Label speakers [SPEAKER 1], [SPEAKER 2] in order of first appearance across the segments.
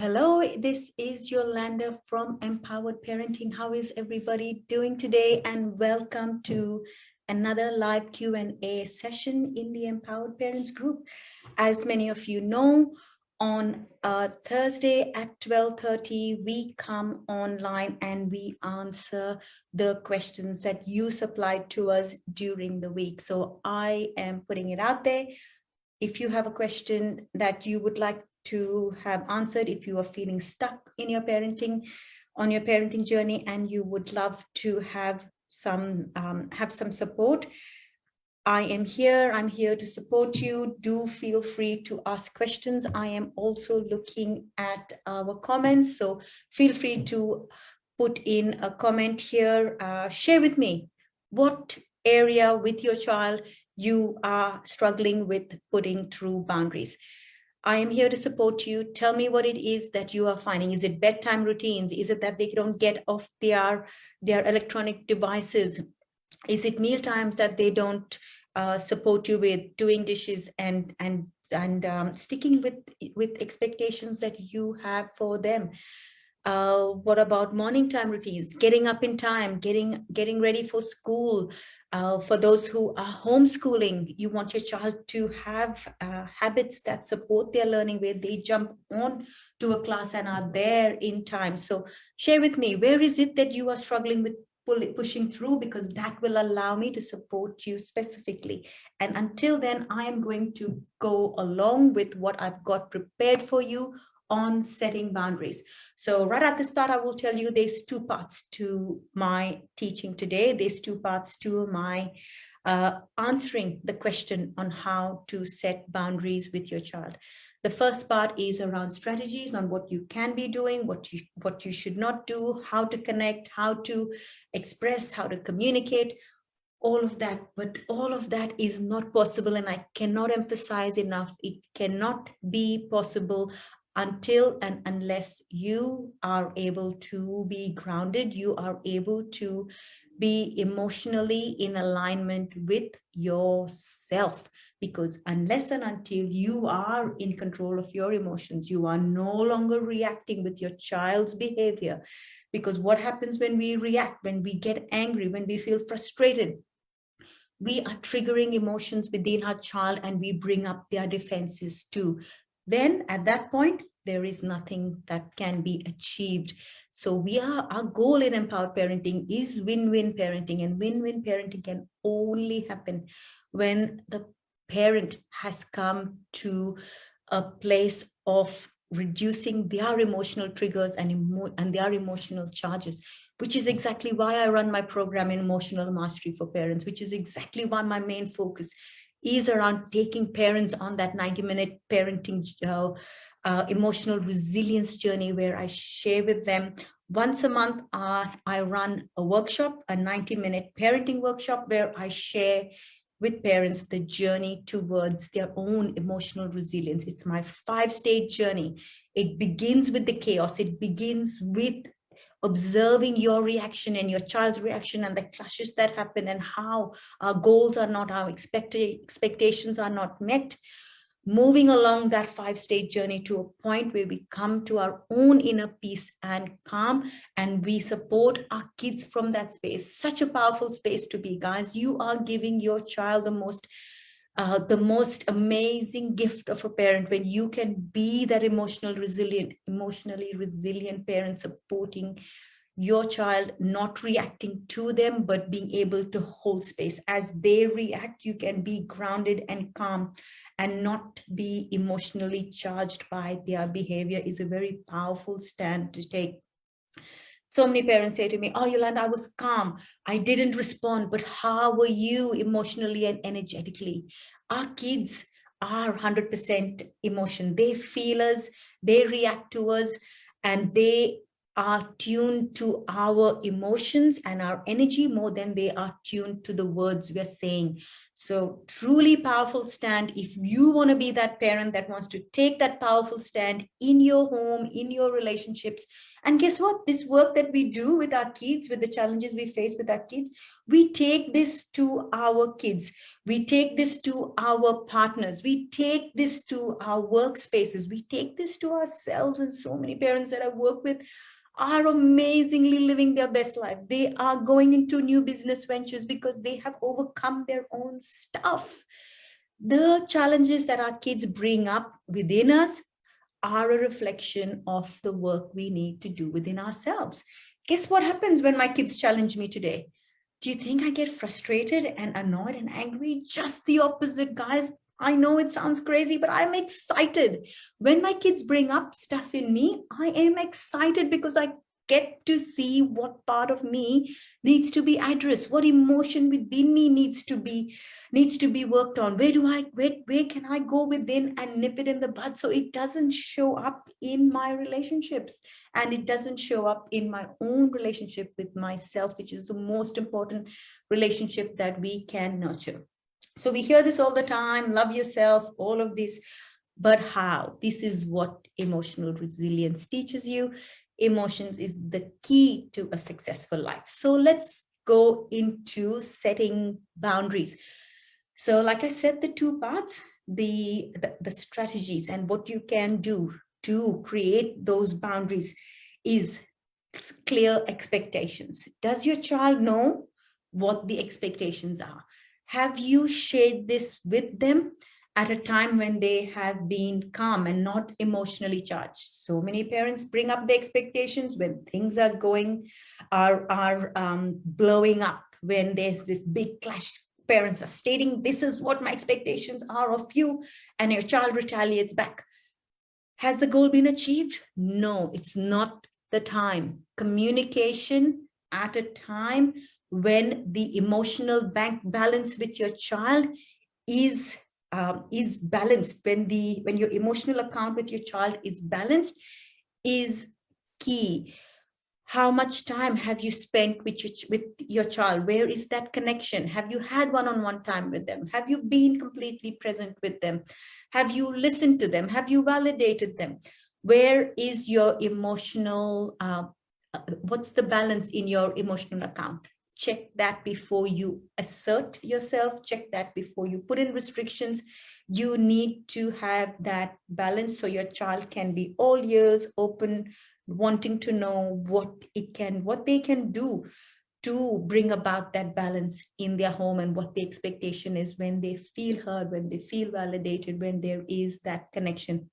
[SPEAKER 1] Hello, this is Yolanda from Empowered Parenting. How is everybody doing today? And welcome to another live Q&A session in the Empowered Parents group. As many of you know, on Thursday at 12:30, we come online and we answer the questions that you supplied to us during the week. So I am putting it out there. If you have a question that you would like to have answered, if you are feeling stuck in your parenting, on your parenting journey, and you would love to have some support, I am here. I'm here to support you. Do feel free to ask questions. I am also looking at our comments, so feel free to put in a comment here. Share with me what area with your child you are struggling with putting through boundaries. I am here to support you. Tell me what it is that you are finding. Is it bedtime routines? Is it that they don't get off their electronic devices? Is it meal times that they don't support you with, doing dishes and sticking with expectations that you have for them? What about morning time routines? Getting up in time, getting ready for school. For those who are homeschooling, you want your child to have habits that support their learning, where they jump on to a class and are there in time. So share with me, where is it that you are struggling with pushing through, because that will allow me to support you specifically. And until then, I am going to go along with what I've got prepared for you on setting boundaries. So right at the start, I will tell you there's two parts to my teaching today. There's two parts to my answering the question on how to set boundaries with your child. The first part is around strategies on what you can be doing, what you should not do, how to connect, how to express, how to communicate, all of that. But all of that is not possible, and I cannot emphasize enough, it cannot be possible until and unless you are able to be grounded, you are able to be emotionally in alignment with yourself. Because unless and until you are in control of your emotions, you are no longer reacting with your child's behavior. Because what happens when we react, when we get angry, when we feel frustrated, we are triggering emotions within our child and we bring up their defenses too. Then at that point, there is nothing that can be achieved. So our goal in empowered parenting is win-win parenting, and win-win parenting can only happen when the parent has come to a place of reducing their emotional triggers and their emotional charges, which is exactly why I run my program in emotional mastery for parents, which is exactly why my main focus is around taking parents on that 90-minute parenting emotional resilience journey, where I share with them once a month. I run a workshop, a 90-minute parenting workshop, where I share with parents the journey towards their own emotional resilience. It's my 5-stage journey. It begins with the chaos. It begins with observing your reaction and your child's reaction and the clashes that happen, and how our goals are not, our expectations are not met. Moving along that 5-stage journey to a point where we come to our own inner peace and calm, and we support our kids from that space. Such a powerful space to be, guys. You are giving your child the most amazing gift of a parent, when you can be that emotionally resilient parent, supporting your child, not reacting to them, but being able to hold space. As they react, you can be grounded and calm and not be emotionally charged by their behavior, is a very powerful stand to take. So many parents say to me, "Oh, Yolanda, I was calm. I didn't respond." But how were you emotionally and energetically? Our kids are 100% emotion. They feel us, they react to us, and they are tuned to our emotions and our energy more than they are tuned to the words we're saying. So truly powerful stand. If you want to be that parent that wants to take that powerful stand in your home, in your relationships. And guess what? This work that we do with our kids, with the challenges we face with our kids, we take this to our kids. We take this to our partners. We take this to our workspaces. We take this to ourselves. And so many parents that I work with are amazingly living their best life. They are going into new business ventures because they have overcome their own stuff. The challenges that our kids bring up within us are a reflection of the work we need to do within ourselves. Guess what happens when my kids challenge me today? Do you think I get frustrated and annoyed and angry? Just the opposite, guys. I know it sounds crazy, but I'm excited. When my kids bring up stuff in me, I am excited because I get to see what part of me needs to be addressed, what emotion within me needs to be worked on. Where can I go within and nip it in the bud so it doesn't show up in my relationships and it doesn't show up in my own relationship with myself, which is the most important relationship that we can nurture. So we hear this all the time, love yourself, all of this, but how? This is what emotional resilience teaches you. Emotions is the key to a successful life. So let's go into setting boundaries. So like I said, the two parts, the strategies and what you can do to create those boundaries is clear expectations. Does your child know what the expectations are? Have you shared this with them at a time when they have been calm and not emotionally charged? So many parents bring up the expectations when things are blowing up, when there's this big clash. Parents are stating, this is what my expectations are of you, and your child retaliates back. Has the goal been achieved? No, it's not the time. Communication at a time when the emotional bank balance with your child is balanced, when your emotional account with your child is balanced, is key. How much time have you spent with your child? Where is that connection? Have you had one-on-one time with them? Have you been completely present with them? Have you listened to them? Have you validated them? Where is your emotional, what's the balance in your emotional account? Check that before you assert yourself. Check that before you put in restrictions. You need to have that balance so your child can be all ears, open, wanting to know what they can do to bring about that balance in their home, and what the expectation is when they feel heard, when they feel validated, when there is that connection.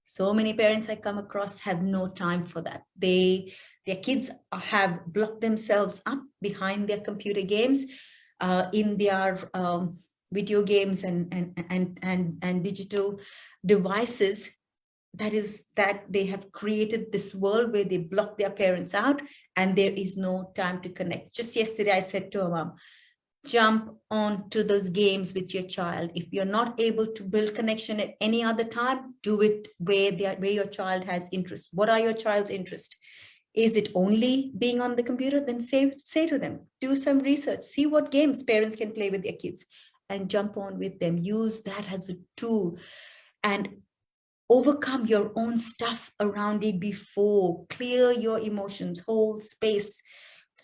[SPEAKER 1] So many parents I come across have no time for that. Their kids have blocked themselves up behind their computer games, in their video games and digital devices. That they have created this world where they block their parents out and there is no time to connect. Just yesterday, I said to a mom, jump onto those games with your child. If you're not able to build connection at any other time, do it where your child has interest. What are your child's interests? Is it only being on the computer? Then say to them, do some research, see what games parents can play with their kids and jump on with them. Use that as a tool and overcome your own stuff around it before. Clear your emotions, hold space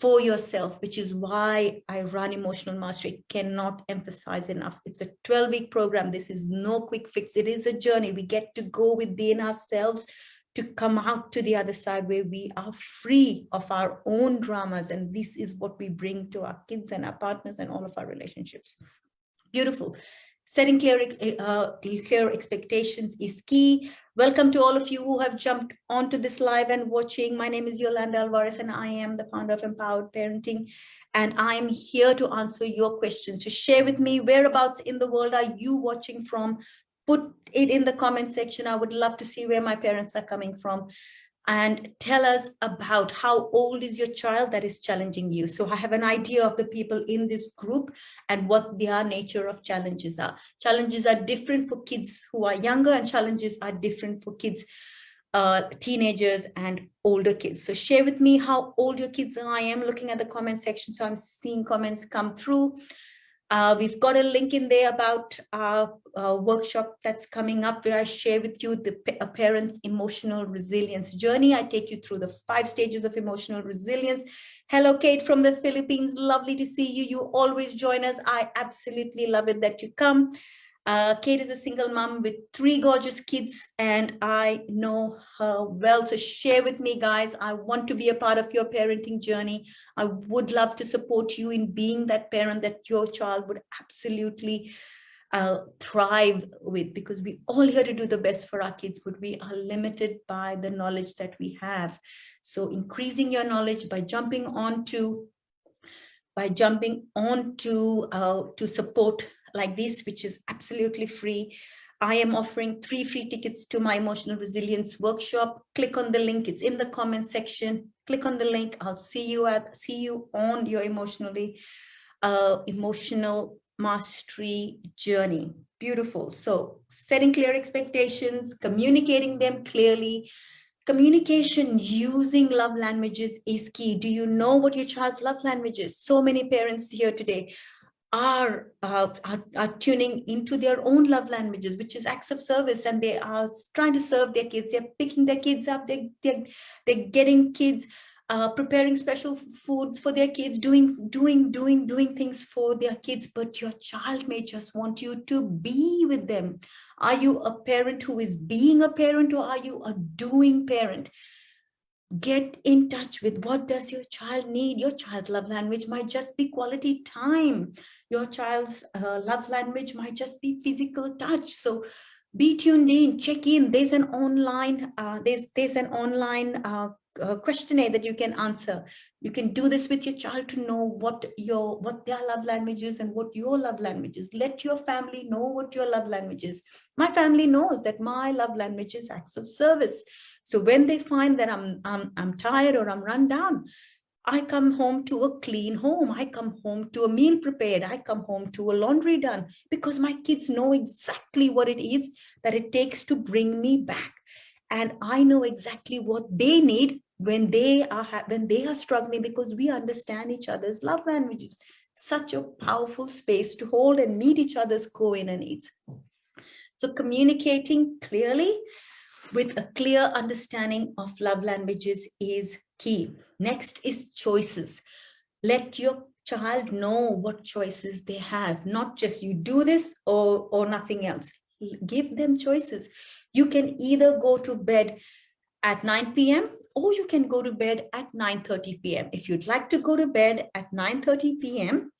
[SPEAKER 1] for yourself, which is why I run Emotional Mastery. Cannot emphasize enough. It's a 12-week program. This is no quick fix. It is a journey. We get to go within ourselves to come out to the other side where we are free of our own dramas. And this is what we bring to our kids and our partners and all of our relationships. Beautiful. Setting clear expectations is key. Welcome to all of you who have jumped onto this live and watching. My name is Yolanda Alvarez and I am the founder of Empowered Parenting. And I'm here to answer your questions. To share with me, whereabouts in the world are you watching from? Put it in the comment section. I would love to see where my parents are coming from. And tell us about how old is your child that is challenging you. So I have an idea of the people in this group and what their nature of challenges are. Challenges are different for kids who are younger, and challenges are different for kids, teenagers and older kids. So share with me how old your kids are. I am looking at the comment section, so I'm seeing comments come through. We've got a link in there about our workshop that's coming up where I share with you a parent's emotional resilience journey. I take you through the 5 stages of emotional resilience. Hello, Kate from the Philippines. Lovely to see you. You always join us. I absolutely love it that you come. Kate is a single mom with 3 gorgeous kids, and I know her well. So share with me, guys. I want to be a part of your parenting journey. I would love to support you in being that parent that your child would absolutely thrive with, because we all here to do the best for our kids, but we are limited by the knowledge that we have. So increasing your knowledge by jumping on to to support like this, which is absolutely free. I am offering 3 free tickets to my emotional resilience workshop. Click on the link. It's in the comment section. Click on the link. I'll see you on your emotional mastery journey. Beautiful. So setting clear expectations, communicating them clearly. Communication using love languages is key. Do you know what your child's love language is? So many parents here today are tuning into their own love languages, which is acts of service, and they are trying to serve their kids. They're picking their kids up. They're getting kids, preparing special foods for their kids, doing things for their kids. But your child may just want you to be with them. Are you a parent who is being a parent, or are you a doing parent? Get in touch with what does your child need. Your child's love language might just be quality time. Your child's love language might just be physical touch. So be tuned in, check in. There's an online questionnaire that you can answer. You can do this with your child to know what their love language is and what your love language is. Let your family know what your love language is. My family knows that my love language is acts of service. So when they find that I'm tired or I'm run down, I come home to a clean home. I come home to a meal prepared. I come home to a laundry done, because my kids know exactly what it is that it takes to bring me back. And I know exactly what they need when they are struggling, because we understand each other's love languages. Such a powerful space to hold and meet each other's core inner needs. So communicating clearly with a clear understanding of love languages is key. Next is choices. Let your child know what choices they have, not just you do this or nothing else. Give them choices. You can either go to bed at 9 p.m. or you can go to bed at 9:30 p.m. If you'd like to go to bed at 9:30 p.m.,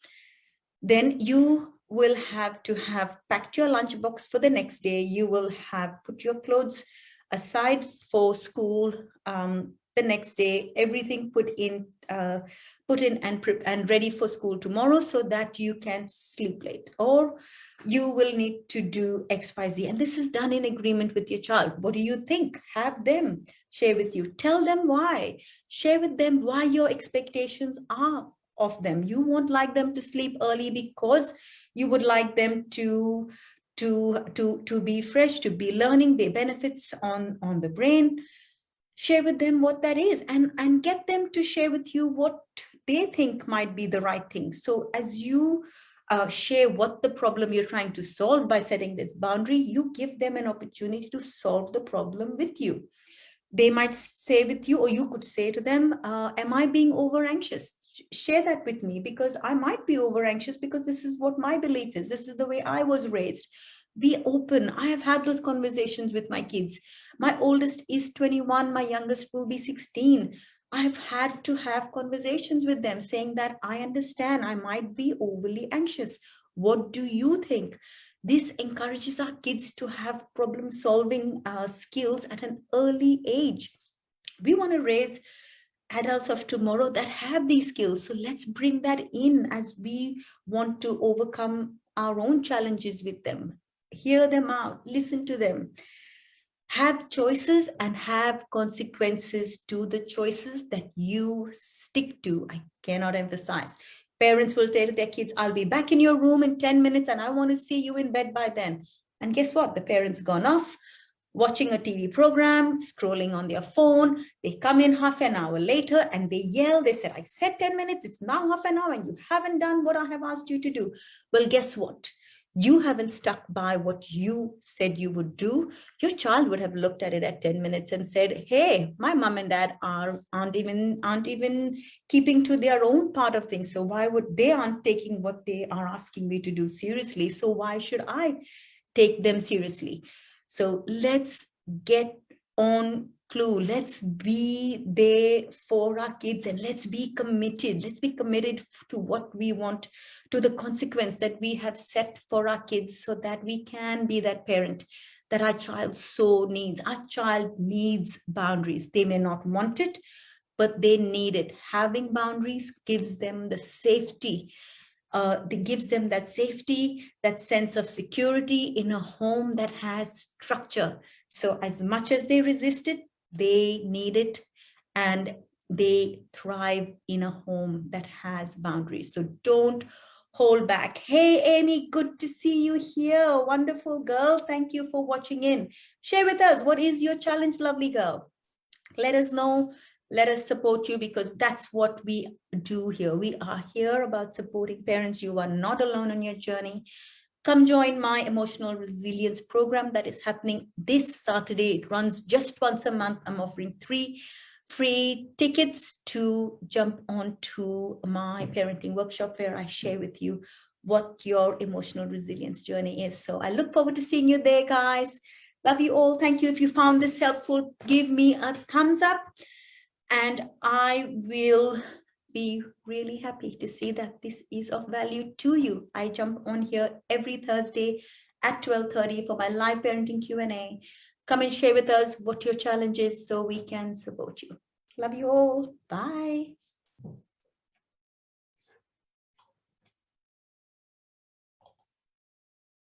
[SPEAKER 1] then you will have to have packed your lunchbox for the next day. You will have put your clothes aside for school the next day, everything put in and ready for school tomorrow, so that you can sleep late, or you will need to do XYZ. And this is done in agreement with your child. What do you think? Have them share with you. Tell them why. Share with them why your expectations are of them. You won't like them to sleep early because you would like them to be fresh, to be learning the benefits on the brain. Share with them what that is, and get them to share with you what they think might be the right thing. So as you share what the problem you're trying to solve by setting this boundary, you give them an opportunity to solve the problem with you. They might say with you, or you could say to them, am I being over anxious? Share that with me, because I might be over anxious because this is what my belief is. This is the way I was raised. Be open. I have had those conversations with my kids. My oldest is 21. My youngest will be 16. I've had to have conversations with them saying that I understand I might be overly anxious. What do you think? This encourages our kids to have problem solving skills at an early age. We want to raise adults of tomorrow that have these skills. So let's bring that in as we want to overcome our own challenges with them. Hear them out, listen to them. Have choices and have consequences to the choices that you stick to. I cannot emphasize. Parents will tell their kids, I'll be back in your room in 10 minutes and I want to see you in bed by then. And guess what? The parent's gone off, watching a TV program, scrolling on their phone. They come in half an hour later and they yell. They said, I said 10 minutes, it's now half an hour and you haven't done what I have asked you to do. Well, guess what? You haven't stuck by what you said you would do. Your child would have looked at it at 10 minutes and said, hey, my mom and dad aren't even keeping to their own part of things. So why would they aren't taking what they are asking me to do seriously? So why should I take them seriously? So let's get on clue. Let's be there for our kids and let's be committed. Let's be committed to what we want, to the consequence that we have set for our kids, so that we can be that parent that our child so needs. Our child needs boundaries. They may not want it, but they need it. Having boundaries gives them the safety. That gives them that safety, that sense of security in a home that has structure. So as much as they resist it, they need it, and they thrive in a home that has boundaries. So don't hold back. Hey, Amy, good to see you here. Wonderful girl. Thank you for watching in. Share with us, what is your challenge, lovely girl? Let us know. Let us support you, because that's what we do here. We are here about supporting parents. You are not alone on your journey. Come join my emotional resilience program that is happening this Saturday. It runs just once a month. I'm offering 3 free tickets to jump onto my parenting workshop, where I share with you what your emotional resilience journey is. So I look forward to seeing you there, guys. Love you all. Thank you. If you found this helpful, give me a thumbs up, and I will be really happy to see that this is of value to you. I jump on here every Thursday at 12:30 for my live parenting Q&A. Come and share with us what your challenge is so we can support you. Love you all. Bye.